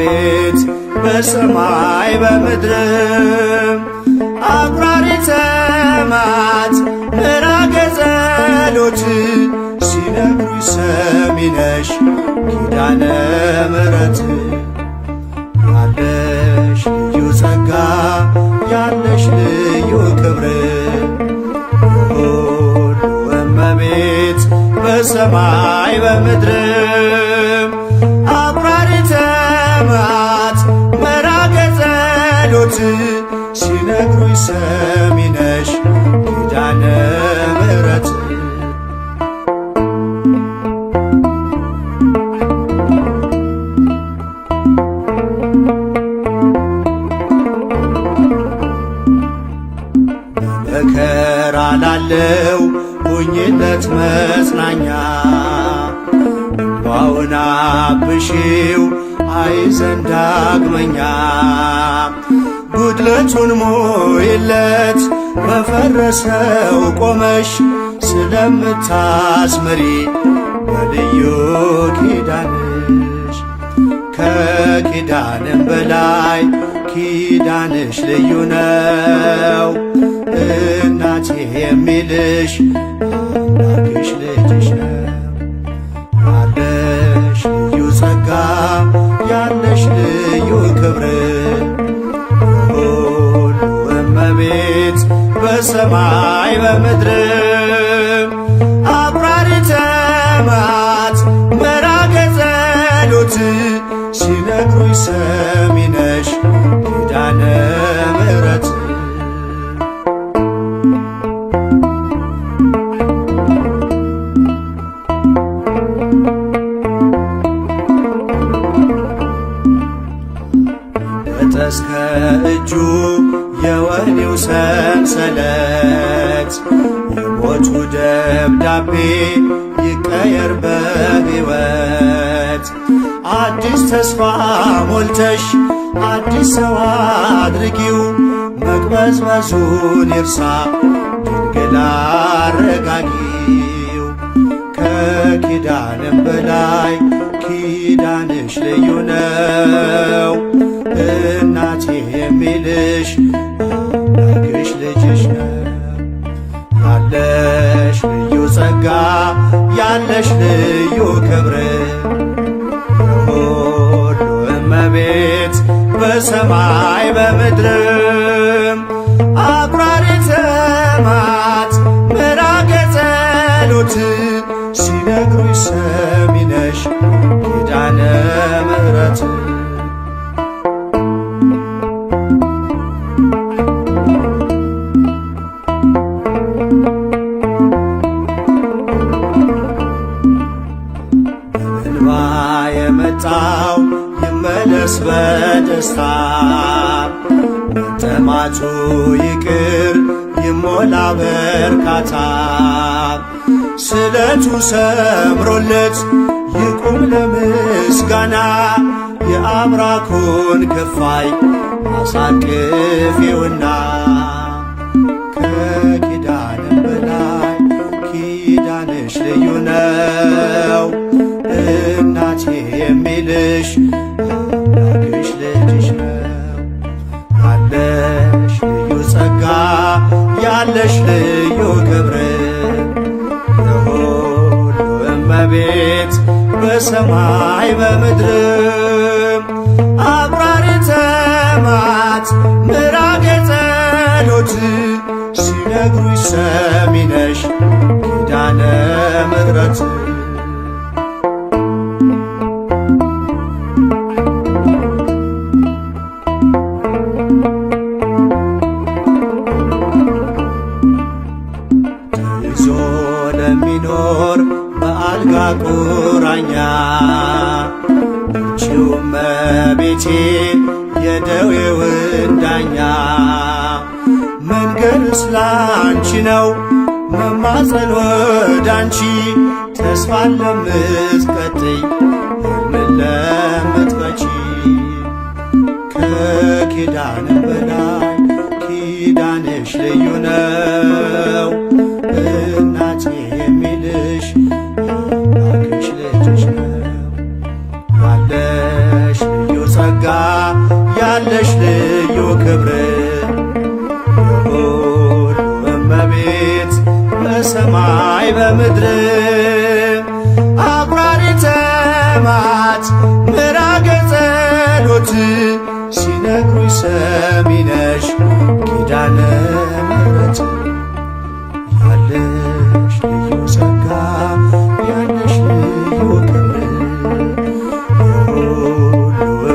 እመቤት በሰማይ በምድርም አቁራሪተ መዓት ምዕራገ ጸሎት ሲነግሩኝ ሰሚ ነሽ ኪዳነ ምሕረት ያለሽ ልዩ ጸጋ ያለሽ ልዩ ክብር ሁሉ እመቤት በሰማይ በምድርም አቁራሪተ መዓት ምዕራገ ጸሎት ሲነግሩኝ ሰሚ ነሽ ኪዳነ ምሕረት መከራ ላለው ሁኝለት መጽናኛ እንባውን አብሺው አይዘን ዳግመኛ ጉድለቱን ሞይለት በፈረሰው ቆመሽ ስለምታስምሪ በልዩ ኪዳንሽ ከኪዳንም በላይ ኪዳንሽ ልዩ ነው እናቴ የሚልሽ አምላክሽ ልጅሽ ነው ያለሽ ልዩ ጸጋ ያለሽ ልዩ ክብር ሁሉ እመቤት በሰማይ በምድርም አቁራሪተ መዓት ምዕራገ ጸሎት ሲነግሩኝ ሰሚ ነሽ ኪዳነ ምሕረት እስከ እጁ የወህኒው ሰንሰለት የሞቱ ደብዳቤ ይቀየር በሕይወት አዲስ ተስፋ ሞልተሽ አዲስ ሰው አድርጊው መቅበዝበዙን ይርሳ ድንግል አረጋጊው ከኪዳንም በላይ ኪዳንሽ ልዩ ነው እናቴ የሚልሽ አምላክሽ ልጅሽ ነው ያለሽ ልዩ ጸጋ ያለሽ ልዩ ክብር ሁሉ እመቤት በሰማይ በምድርም አቁራሪተ መዓት ምዕራገ ጸሎት ሲነግሩኝ ሰሚ ነሽ ኪዳነ ምሕረት የመጣው ይመለስ በደስታ መጠማቱ ይቅር ይሞላ በርካታ ስለቱ ሰምሮለት ይቁም ለምስጋና የአብራኩን ክፋይ አሳቅፊውና ከኪዳንም በላይ ኪዳንሽ ልዩ ነው እናቴ የሚልሽ አምላክሽ ልጅሽ ነው ያለሽ ልዩ ጸጋ ያለሽ ልዩ ክብር ለሁሉ እመቤት በሰማይ በምድርም አቁራሪተ መዓት ምዕራገ ጸሎት ሲነግሩኝ ሰሚ ነሽ ኪዳነ ምሕረት ለሚኖር በአልጋ ቁራኛ አንቺው እመቤቴ የደዌውን ዳኛ መንገድስ ላንቺ ነው መማፀን ወዳንቺ ተስፋን ለምትቀጥይ ሕልምን ለምትፈቺ ከኪዳንም በላይ ኪዳንሽ ልዩ ነው እናቴ የሚልሽ አምላክሽ ልጅሽ ነው ያለሽ ልዩ ጸጋ ያለሽ ልዩ ክብር የሁሉ እመቤት በሰማይ በምድር አቁራሪተ መዓት ምራገ ጸሎት ሲነግሩኝ ሰሚ ነሽ ኪዳነ ምሕረት ያለሽ ልዩ ጸጋ ያለሽ ልዩ ክብር የሁሉ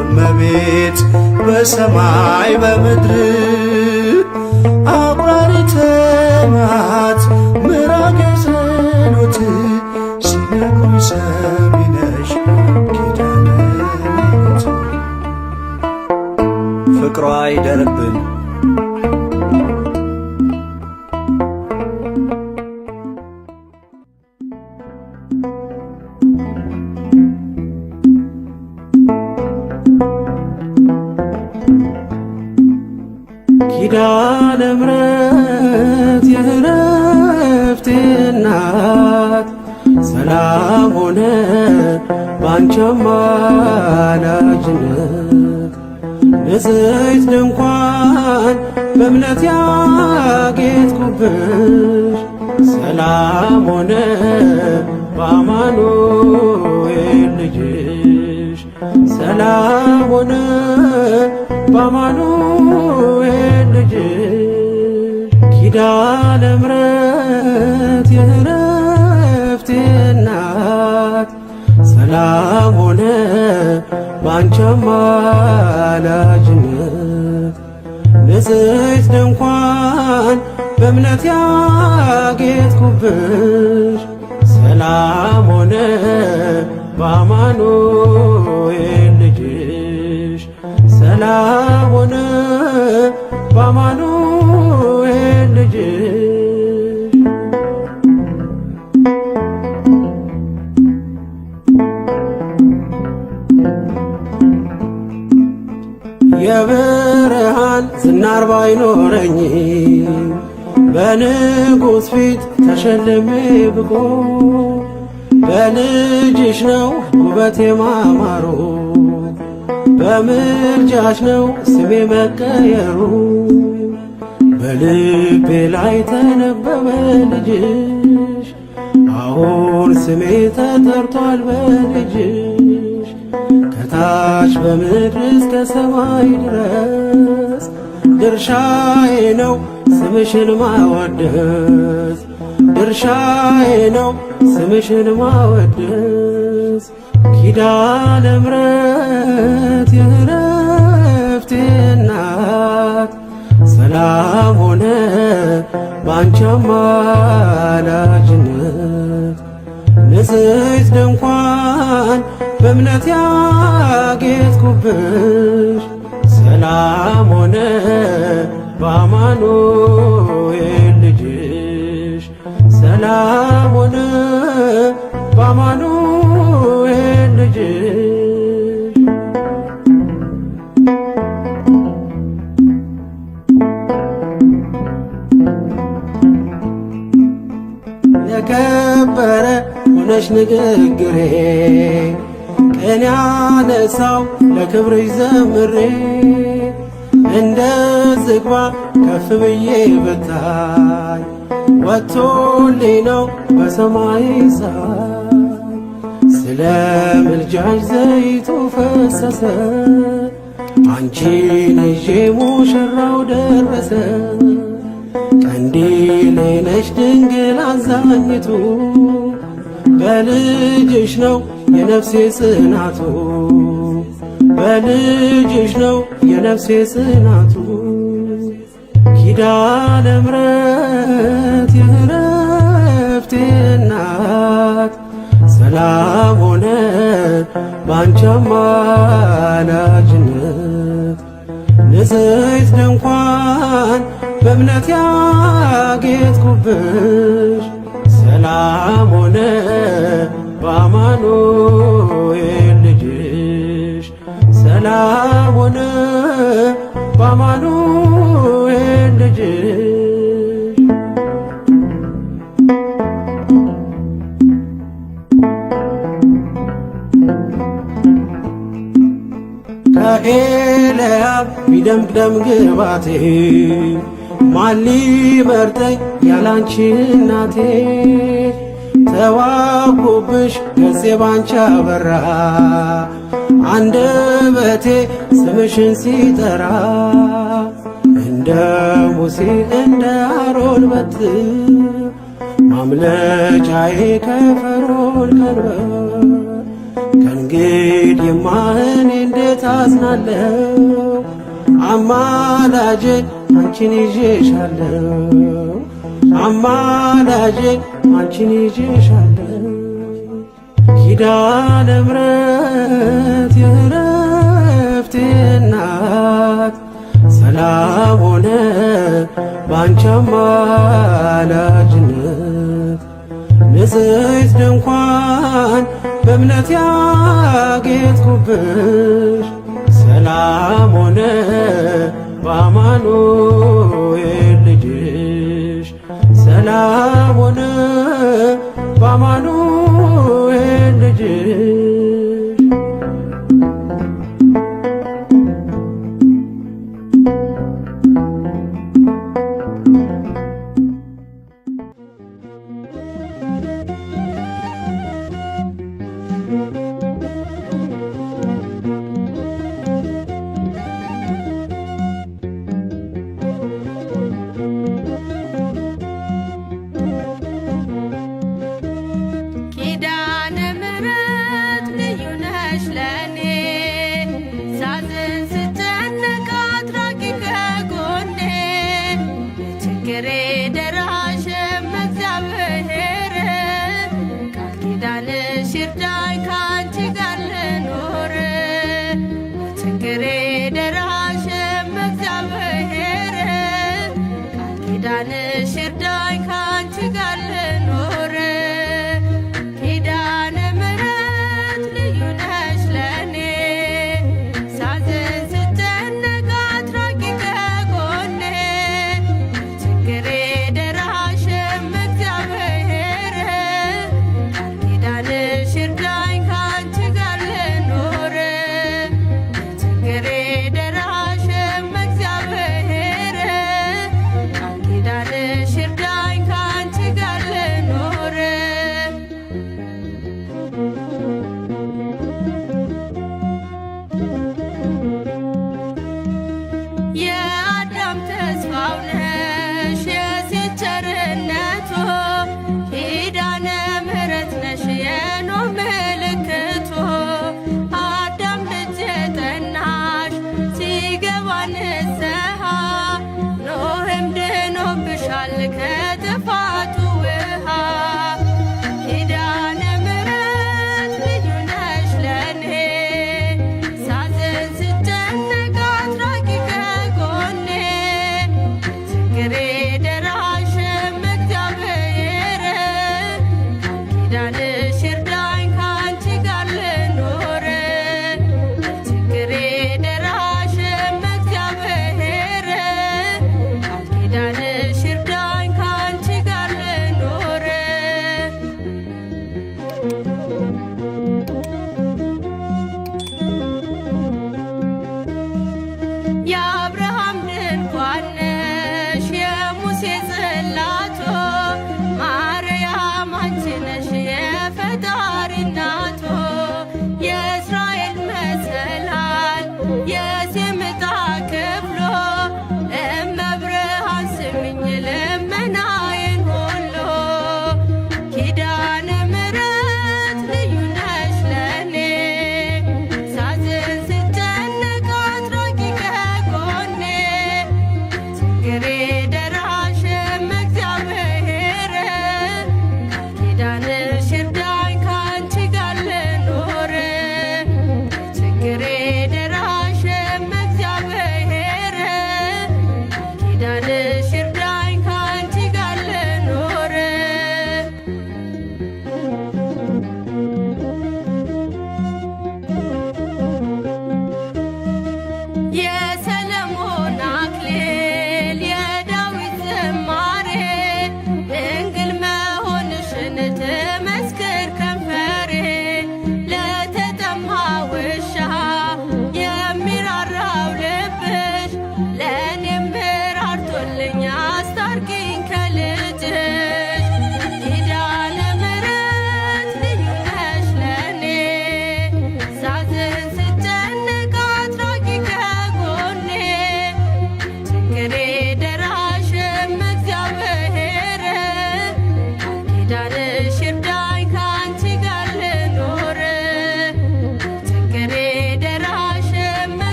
እመቤት በሰማይ በምድር አቁራሪተ መዓት ምራገ ጸሎት ሲነግሩኝ ሰሚ ነሽ ኪዳነ ምሕረት ፍቅሯ ይደርብን ኪዳነ ምሕረት የዕረፍቴ እናት ሰላም ሆነ ባንቺ አማላጅነት ንጽሕት ድንኳን በእምነት ያጌጥኩብሽ ሰላም ሆነ በአማኑኤል ልጅሽ ሰላም ሆነ በአማኑኤል ልጅሽ ኪዳነ ምሕረት የዕረፍቴ እናት ሰላም ሆነ ባንቺ አማላጅነት ንጽሕት ድንኳን በእምነት ያጌጥኩብሽ ሰላም ሆነ በአማኑኤል ልጅሽ ሰላም ሆነ በአማኑኤል ልጅሽ የብርሃን ዝናር ባይኖረኝ በንጉሥ ፊት ተሸልሜ ብቆ በልጅሽ ነው ውበቴ ማማሩ በምልጃሽ ነው ስሜ መቀየሩ በልቤ ላይ ተነበበ ልጅሽ አሁን ስሜ ተጠርቷል በልጅሽ ከታች በምድር እስከ ሰማይ ድረስ ድርሻዬ ነው ስምሽን ማወደስ ድርሻዬ ነው ስምሽን ማወደስ ኪዳነ ምሕረት የዕረፍቴ እናት ሰላም ሆነ ባንቺ አማላጅነት ንጽሕት ድንኳን በእምነት ያጌጥኩብሽ ሰላም ሆነ በአማኑኤል ልጅሽ ሰላም ሆነ በአማኑኤል ልጅሽ የከበረ ሆነሽ ንግግሬ ቅኔ ያነሳው ለክብርሽ ዘምሬ እንደ ዝግባ ከፍ ብዬ ብታይ ወጥቶልኝ ነው በሰማይ ፀሐይ ስለ ምልጃሽ ዘይቱ ፈሰሰ አንቺን ይዤ ሙሽራው ደረሰ ቀንዲሌ ነሽ ድንግል አዛኝቱ በልጅሽ ነው የነፍሴ ጽናቱ በልጅሽ ነው የነፍሴ ጽናቱ ኪዳነ ምሕረት የዕረፍቴ እናት ሰላም ሆነ ባንቺ አማላጅነት ንጽሕት ድንኳን በእምነት ያጌጥኩብሽ ሰላም ሆነ በአማኑኤል ልጅሽ ሰላም ሆነ በአማኑኤል ልጅሽ ከኤልያብ ይደምቅደም ግባቴ ማን ሊመርጠኝ ያላንቺ እናቴ ተዋብኩብሽ ገጼ ባንቺ አበራ አንደበቴ ስምሽን ሲጠራ እንደ ሙሴ እንደ አሮን በትር ማምለጫዬ ከፈርዖን ቀንበር ከእንግዲህማ እኔ እንዴት አዝናለሁ አማላጄ አንቺን ይዤሻለሁ አማላጄ አንቺን ይዤሻለሁ ኪዳነ ምሕረት የዕረፍቴ እናት ሰላም ሆነ ባንቺ አማላጅነት ንጽሕት ድንኳን በእምነት ያጌጥኩብሽ ሰላም ሆነ በአማኑኤል ልጅሽ ሰላም ሆነ በአማኑኤል ልጅሽ ኪዳነ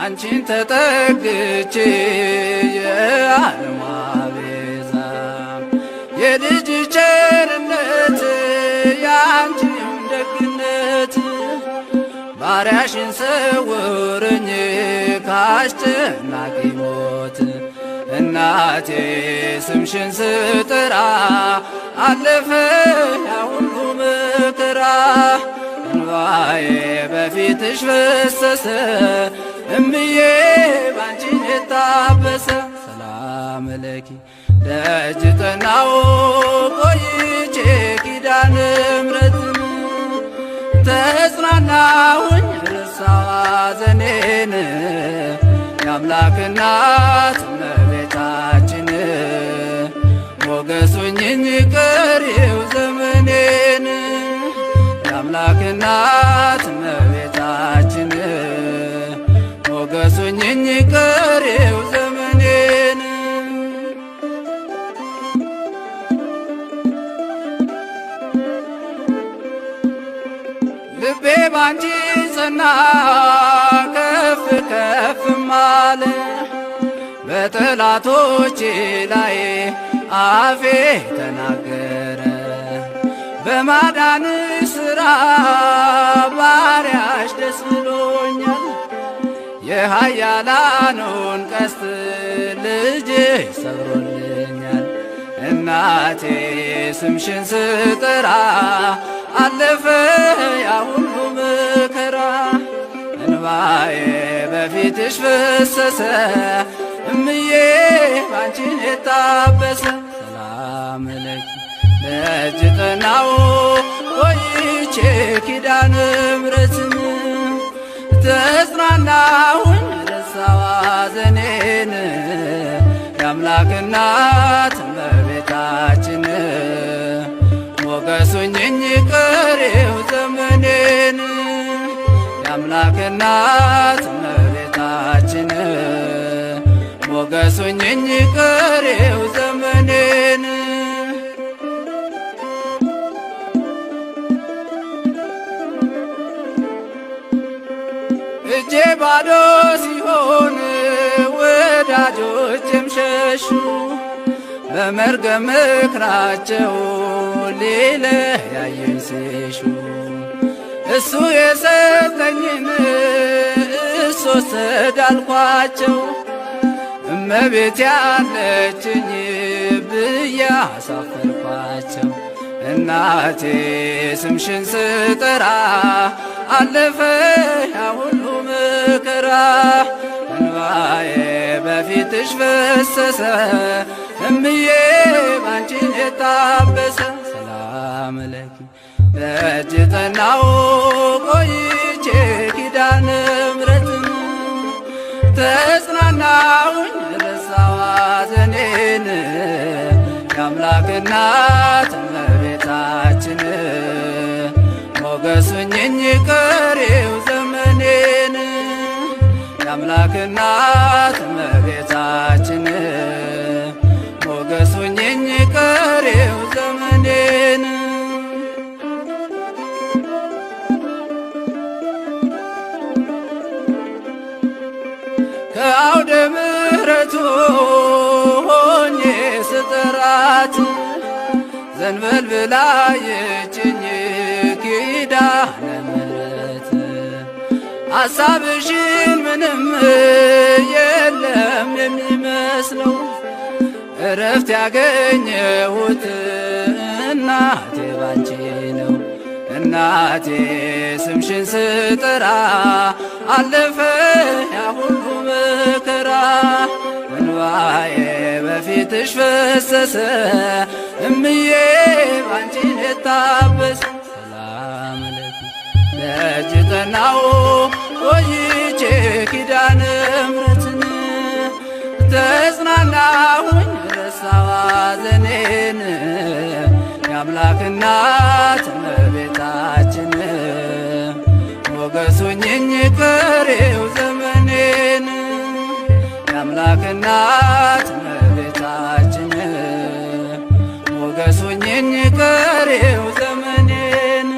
አንቺን ተጠግቼ የዓለሟ ቤዛ የልጅ ቸርነት የአንቺም ደግነት ባሪያሽን ሰውርኝ ካስጨናቂ ሞት እናቴ ስምሽን ስጠራ አለፈ ያ ሁሉ መከራ እንባዬ በፊትሽ ፈሰሰ እምዬ ባንቺን የታበሰ ሰላም ለኪ ደጅ ጠናው ቆይቼ ኪዳነ ምሕረትን ተጽናናሁኝ ረሳሁ ሐዘኔን የአምላክ እናት እመቤታችን ሞገሱኝኝ ቀሪው ዘመኔን የአምላክ እናት እመቤታችን ሞገሱኝኝ ቀሪው ዘመኔን ልቤ ባንቺ ጸና ከፍ ከፍም አለ በጠላቶቼ ላይ አፌ ተናገረ በማዳንሽ ሥራ ባሪያሽ ደስ ብሎኛል የኃያላኑን ቀስት ልጅሽ ሰብሮልኛል እናቴ ስምሽን ስጠራ አለፈ ያ ሁሉ መከራ እንባዬ በፊትሽ ፈሰሰ እምዬ ባንቺን የታበሰ ሰላም ለኪ ደጅ ጠናው ቆይቼ ኪዳነ ምሕረትን ተጽናናሁኝ ረሳሁ ሐዘኔን የአምላክ እናት እመቤታችን ሞገሱኝኝ ቀሪው ዘመኔን የአምላክ እናት እመቤታችን ሞገሱኝኝ ቀሪው ዘመኔን እጄ ባዶ ሲሆን ወዳጆቼም ሸሹ በመርገም ምክራቸው ሊለያዩኝ ሲሹ እሱ የሰጠኝን እሱ ወሰደ አልኳቸው እመቤት ያለችኝ ብዬ አሳፈርኳቸው እናቴ ስምሽን ስጠራ አለፈ ያ ሁሉ መከራ እንባዬ በፊትሽ ፈሰሰ እምዬ ባንቺን የታበሰ ሰላም ለኪ ደጅ ጠናው ቆይቼ ኪዳነ ምሕረትን ተጽናናሁኝ ረሳሁ ሐዘኔን የአምላክ እናት እመቤታችን ሞገሱኝኝ ቀሪው ዘመኔን የአምላክ እናት እመቤታችን ሞገሱኝኝ ቀሪው ዘመኔን ከአውደ ምሕረቱ ሆኜ ስጠራት ዘንበል ብላ የችኝ ኪዳነ ምሕረት ሐሳብሽን ምንም የለም የሚመስለው እረፍት ያገኘሁት እናቴ ባንቺ ነው እናቴ ስምሽን ስጠራ አለፈ ያ ሁሉ መከራ እንባዬ በፊትሽ ፈሰሰ እምዬ ባንቺን የታበሰ ሰላም ለኪ ደጅ ጠናው ቆይቼ ኪዳነ ምሕረትን ተጽናናሁኝ ረሳሁ ሐዘኔን የአምላክ እናት እመቤታችን ሞገሱኝኝ ቀሪው ዘመኔን የአምላክ እናት እመቤታችን ሞገሱኝኝ ቀሪው ዘመኔን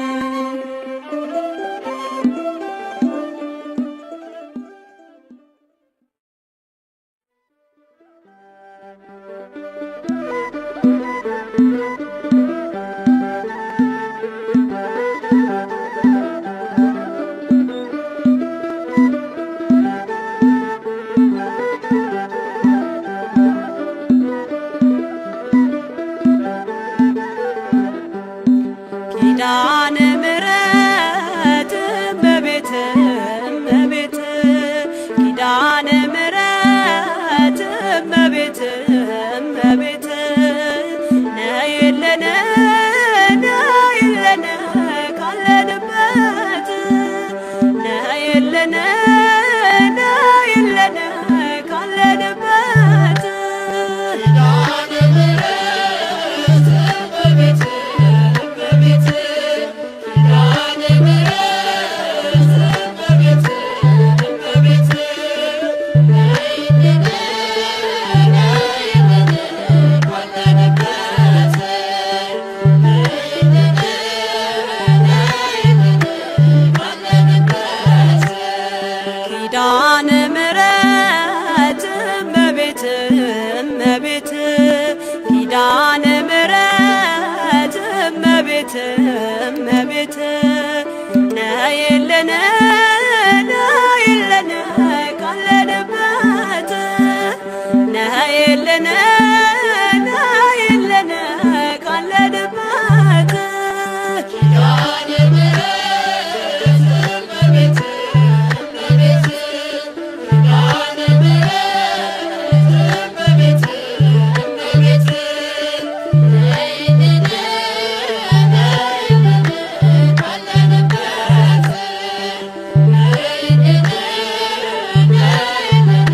ኪዳነ ምሕረት እመቤት እመቤት ነይልን ነይልን ካለንበት ነይልን ነይልን ካለንበት ኪዳነ ምሕረት እመቤት እመቤት ኪዳነ ምሕረት እመቤት እመቤት ነይልን ነይልን ካለንበት ነይልን ነይልን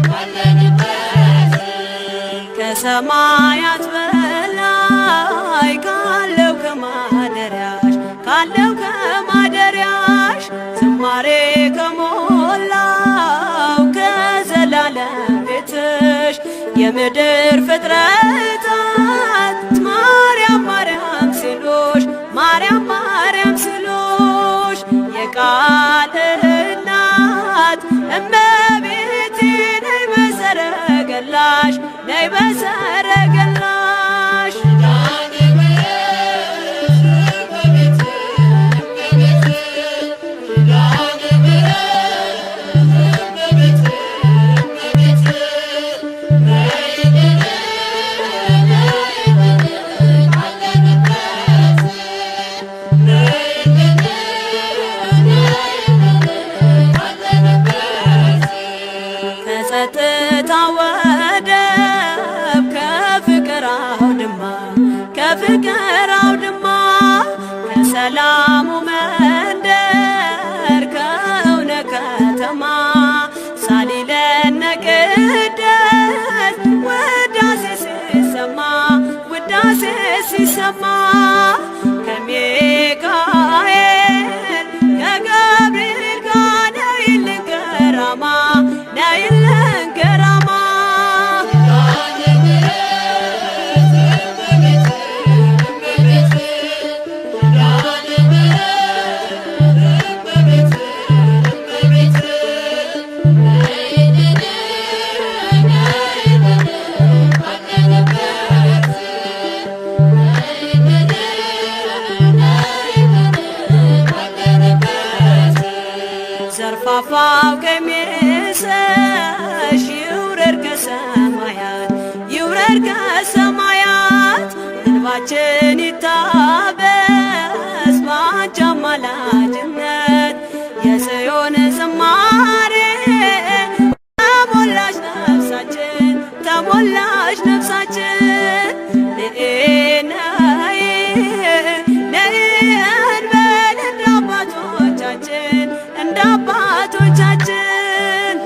ካለንበት ከሰማያት በላይ ካለው ከማደሪያሽ ዝማሬ ከሞላው ከዘላለም ቤትሽ የምድር ፍጥረታት ማርያም ማርያም ሲሉሽ ማርያም ማርያም ሲሉሽ የቃል እናት እመቤቴ ነይ በሰረገላሽ ነይ በሰረገላሽ ከጸጥታ ወደብ ከፍቅር አውድማ ከሰላሙ መንደር ከእውነት ከተማ ሳሊለነ ቅደስ ውዳሴ ሲሰማ ከሚካኤል ከገብርኤል ጋር ነይልን ገራማ ነይልን ገራማ ዘርፋፋው ቀሚስሽ ይውረድ ከሰማያት እንባችን ይታበስ ባንቺ አማላጅነት የጽዮን ዝማሬ ተሞላሽ ነፍሳችን ነይ እንበል እንደ አባቶቻችን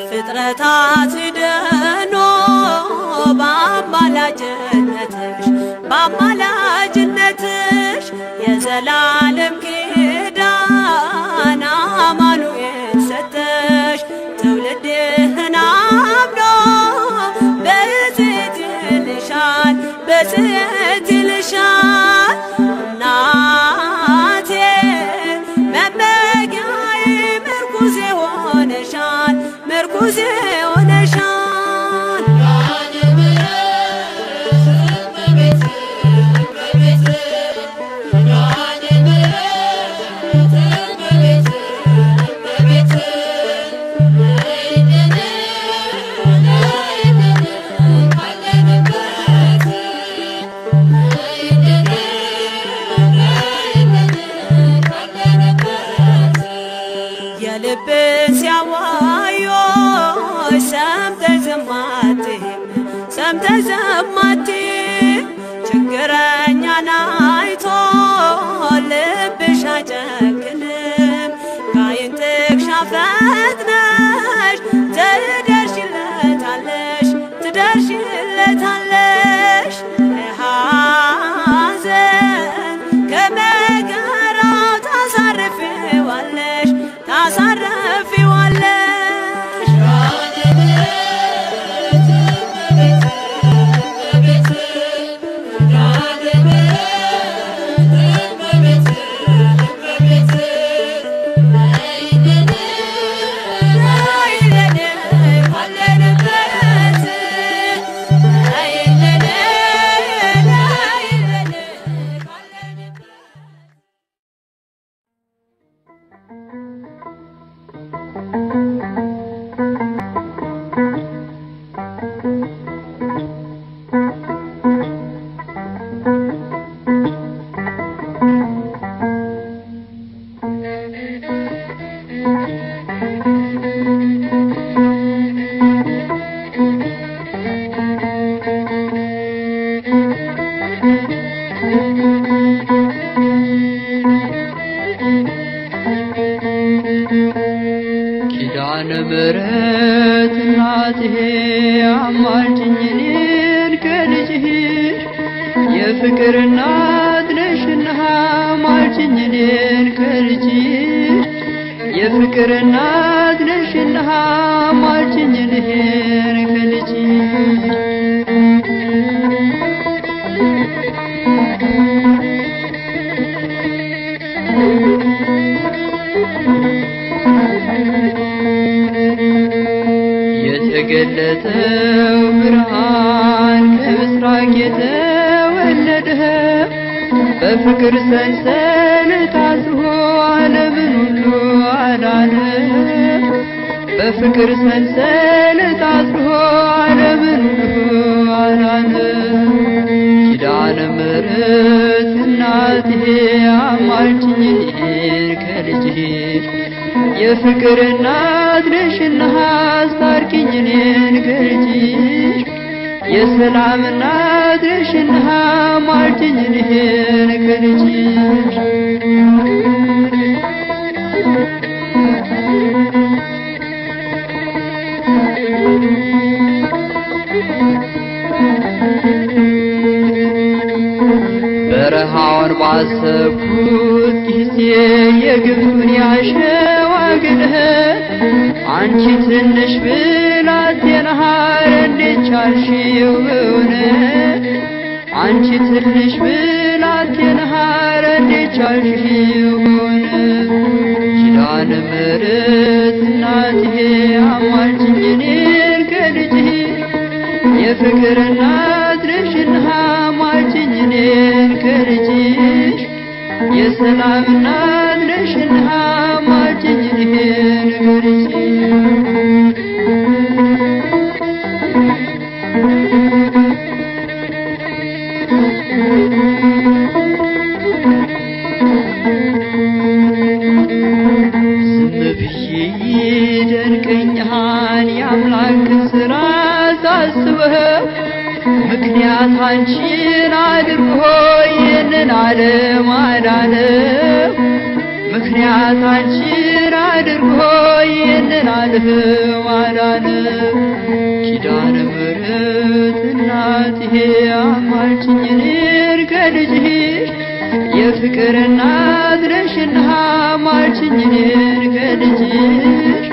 ፍጥረታት ሲደኖ በአማላጅነትሽ የዘላለም ኪዳን አማኑኤል ሰጠሽ ትውልድህን አምኖ በጽት ይልሻል እናቴ መመጊያዬ ምርኩዜ ሆነሻል የልብን ሲያዋዮሽ ሰምተሽ ዝም አትይም ችግረኛን አይቶ ልብሽ አይጨክንም ከዓይን ጥቅሻ ፈጥነሽ ትደርሽለታለሽ ለሐዘን ከመከራው ታሳሪ የፍቅር እናት ነሽና ማልጅኝ እኔን ከልጅሽ የፍቅር እናት ነሽና ማልጅኝ እኔን ከልጅሽ የተገለጠው ብርሃን ከምስራቅ የተወለደ በፍቅር ሰንሰለት አስሮ ዓለምን ሁሉ አዳነ በፍቅር ሰንሰለት አስሮ ዓለምን ሁሉ አዳነ ኪዳነ ምሕረት እናቴ አማልጅኝ እኔን ከልጅሽ የፍቅር እናት ነሽና አስታርቂኝ እኔን ከልጅሽ የሰላም እናት ነሽና አማልጅኝ እኔን ከልጅሽ በረሃውን ባሰብኩት ጊዜ የግብፁን ያሸዋ ግድህ አንቺ ትንሽ ብላቴና እንዴት ቻልሽው በእውነት አንቺ ትንሽ ብላቴና እንዴት ቻልሽው በእውነት ኪዳነ ምሕረት እናቴ አማልጅኝ እኔን ከልጅሽ የፍቅር እናት ነሽና አማልጅኝ እኔን ከልጅሽ የሰላም እናት ነሽና አማልጅኝ እኔን ከልጅሽ ዝም ብዬ ይደንቀኛል የአምላክን ሥራ ሳስበው ምክንያት አንቺን አድርጎ ይህንን ዓለም አዳነው ምክንያት አንቺን አድርጎ ይህንን ዓለም አዳነው ኪዳነ ምሕረት እናቴ አማልጅኝ እኔን ከልጅሽ የፍቅር እናት ነሽና አማልጅኝ እኔን ከልጅሽ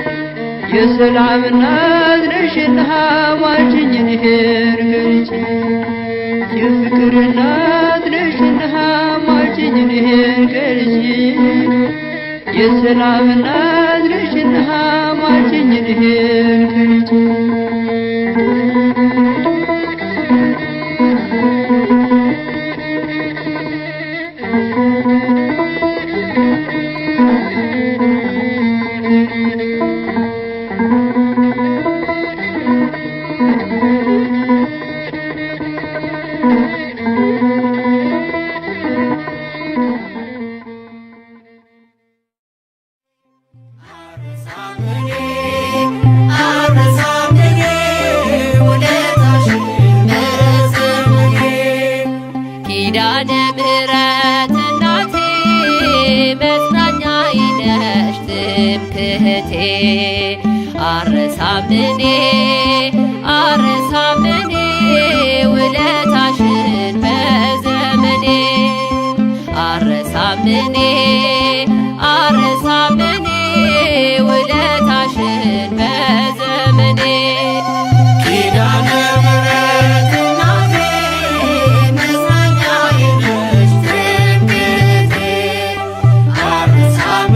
የሰላም እናት ነሽና አማልጅኝ እኔን ከልጅሽ የፍቅር እናት ነሽና አማልጅኝ እኔን ከልጅሽ የሰላም እናት ነሽና አማልጅኝ እኔን ከልጅሽ ኪዳነ ምሕረት እናቴ መጽናኛዬ ነሽ ትምክህቴ አረሳም እኔ ውለታሽን በዘመኔ አረሳም እኔ ውለታሽን በዘመኔ ኪዳነ ምሕረት እናቴ መጽናኛዬ ነሽ ትምክህቴ አረሳም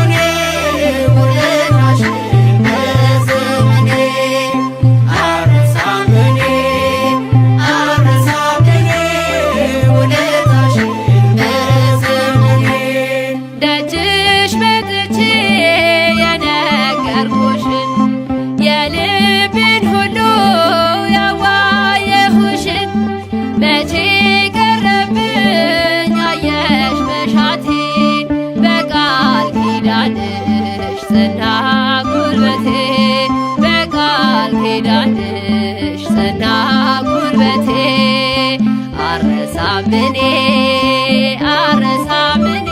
እኔ ውለታሽን በዘመኔ አረሳም እኔ ውለታሽን በዘመኔ ደጅሽ መጥቼ የነገርኩሽን የልቤን ሁሉ ያዋየሁሽን መቼ ቀረብኝ አየሽ መሻቴ በቃል ኪዳንሽ ጸና ጉልበቴ በቃል ኪዳንሽ ጸና ጉልበቴ አረሳም እኔ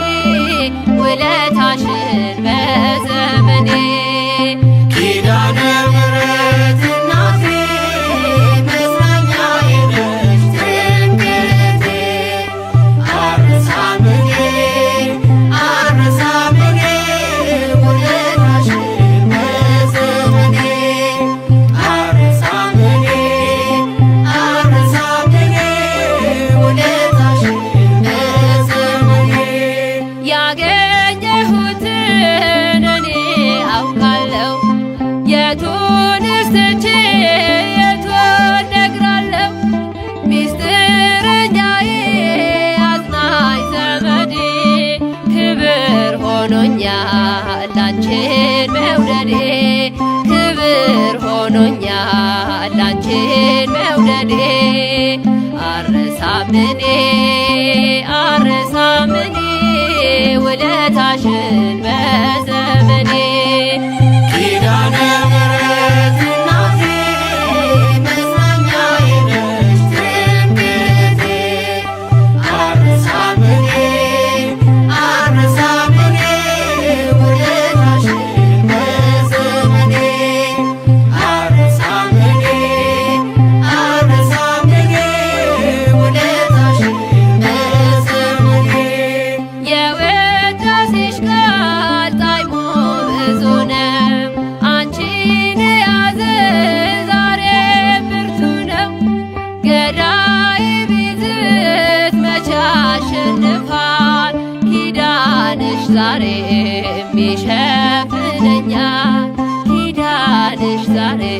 ውለታሽን በዘመኔ ኪዳነ ምሕረት እናቴ መጽናኛዬ ነሽ አልረሳም እኔ ውለታሽን በዘመኔ ኪዳነ ምሕረት እናቴ መጽናኛዬ ነሽ ትምክህቴ አልረሳም እኔ ውለታሽን በዘመኔ አልረሳም እኔ ውለታሽን በዘመኔ የውዳሴሽ ቃል ጣዕሙ ብዙ ነው አንቺን የያዘ ዛሬም ብርቱ ነው ገዳይ ቢዝት መቼ ያሸንፋል ኪዳንሽ ዛሬም ይሸፍነኛል ኪዳንሽ ዛሬም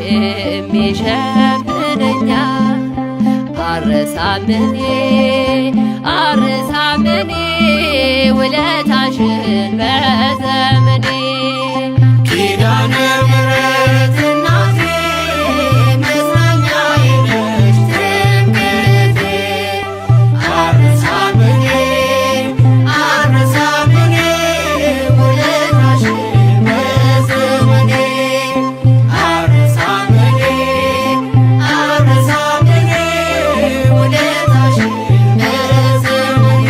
ይሸፍነኛል አልረሳም እኔ ውለታሽን በዘመኔ ኪዳነ ምሕረት እናቴ መጽናኛዬ ነሽ ትምክህቴ አልረሳም እኔ ውለታሽን በዘመኔ አልረሳም እኔ ውለታሽን በዘመኔ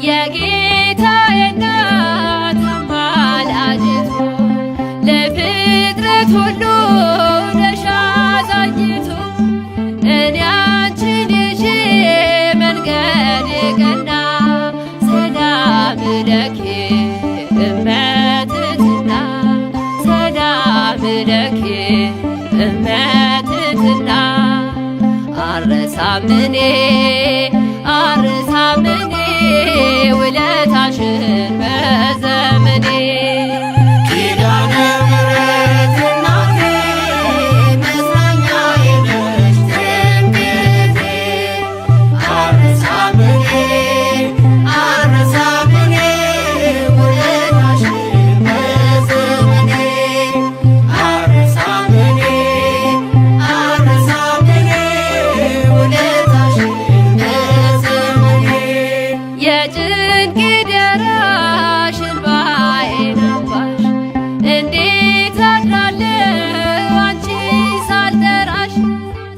የጌታዬ እናት አማላጅቱ ለፍጥረት ሁሉ ነሽ አዛኝቱ እኔ አንቺን ይዤ መንገድ ቀና ሰላም ለኪ እመትትና ሰላም ለኪ እመትትና አልረሳም እኔ ውለታሽን በዘመኔ ኪዳነ ምሕረት እናቴ መጽናኛዬ ነሽ ትምክህቴ አልረሳም እኔ ውለታሽን በዘመኔ አልረሳም እኔ ውለታሽን በዘመኔ የጭንቅ ደራሽ እንባዬን አባሽ እንዴት አድራለሁ አንቺን ሳልጠራሽ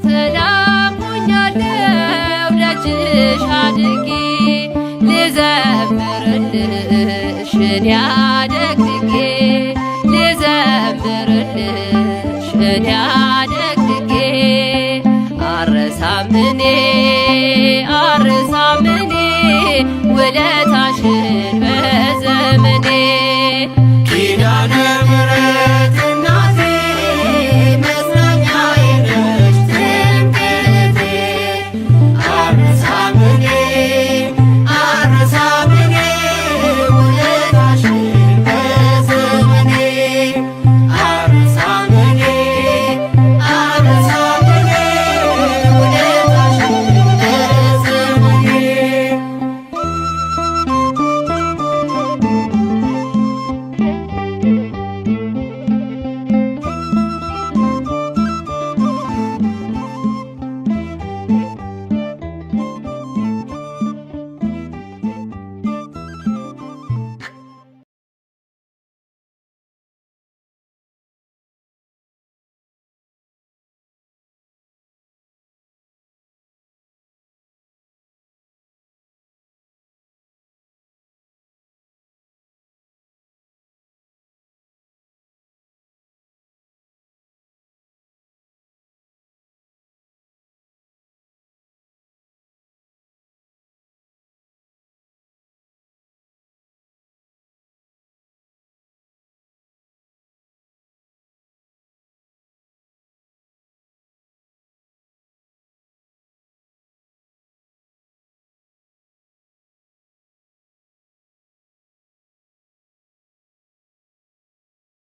ሰላም ሆኛለሁ ደጅሽ አድጌ ልዘምርልሽ እኔ አደግድጌ ልዘምርልሽ እኔ አደግድጌ አልረሳም እኔ